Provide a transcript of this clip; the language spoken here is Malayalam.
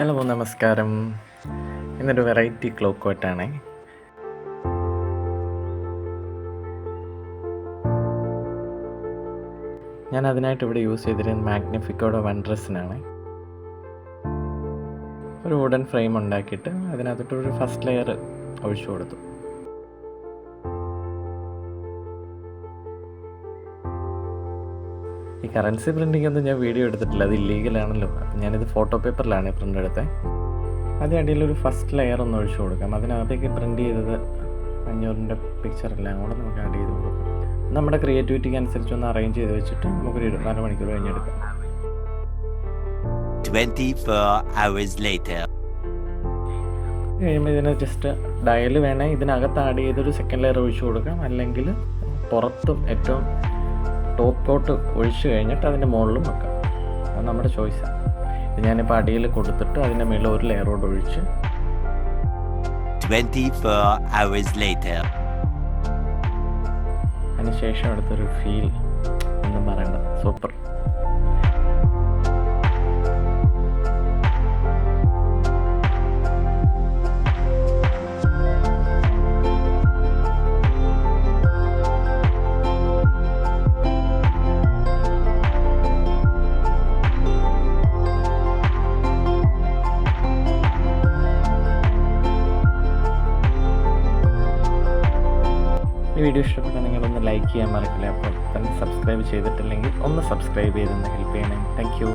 ഹലോ നമസ്കാരം. ഇന്നൊരു വെറൈറ്റി ക്ലോക്ക് കോട്ടാണ്. ഞാൻ അതിനായിട്ട് ഇവിടെ യൂസ് ചെയ്തിരുന്നത് മാഗ്നിഫിക്കോയുടെ വൺഡ്രസ്സിനാണ്. ഒരു വുഡൻ ഫ്രെയിം ഉണ്ടാക്കിയിട്ട് അതിനകത്തോട്ടൊരു ഫസ്റ്റ് ലെയർ ഒഴിച്ചു കൊടുത്തു. ഈ കറൻസി പ്രിൻറ്റിംഗ് ഒന്നും ഞാൻ വീഡിയോ എടുത്തിട്ടില്ല, അത് ഇല്ലീഗലാണല്ലോ. അപ്പം ഞാനിത് ഫോട്ടോ പേപ്പറിലാണ് പ്രിൻ്റ് എടുത്തത്. അതിൻ്റെ അടിയിലൊരു ഫസ്റ്റ് ലെയർ ഒന്ന് ഒഴിച്ചു കൊടുക്കാം. അതിനകത്തേക്ക് പ്രിൻറ്റ് ചെയ്തത് 500-ൻ്റെ പിക്ചറെല്ലാം കൂടെ നമുക്ക് ആഡ് ചെയ്ത് കൊടുക്കാം. നമ്മുടെ ക്രിയേറ്റിവിറ്റിക്ക് അനുസരിച്ച് ഒന്ന് അറേഞ്ച് ചെയ്ത് വെച്ചിട്ട് നമുക്കൊരു 24 മണിക്കൂർ കഴിഞ്ഞെടുക്കാം. 24 hours later. കഴിയുമ്പോൾ ഇതിന് ജസ്റ്റ് ഡയൽ വേണേൽ ഇതിനകത്ത് ആഡ് ചെയ്തൊരു സെക്കൻഡ് ലെയർ ഒഴിച്ചു കൊടുക്കാം, അല്ലെങ്കിൽ പുറത്തും ഏറ്റവും ടോപ്പ് കോട്ട് ഒഴിച്ച് കഴിഞ്ഞിട്ട് അതിൻ്റെ മുകളിലും വെക്കാം. അത് നമ്മുടെ ചോയ്സാണ്. ഇത് ഞാനിപ്പോൾ അടിയിൽ കൊടുത്തിട്ട് അതിൻ്റെ മുകളിൽ ഒരു ലെയറോട് ഒഴിച്ച് 24 hours later. അതിന് ശേഷം എടുത്തൊരു ഫീൽ ഒന്നും പറയണ്ട, സൂപ്പർ. ഈ വീഡിയോ ഇഷ്ടപ്പെട്ടാൽ നിങ്ങളൊന്ന് ലൈക്ക് ചെയ്യാൻ മറക്കില്ല. അപ്പോൾ തന്നെ സബ്സ്ക്രൈബ് ചെയ്തിട്ടില്ലെങ്കിൽ ഒന്ന് സബ്സ്ക്രൈബ് ചെയ്തൊന്ന് ഹെൽപ്പ് ചെയ്യണേ. Thank you.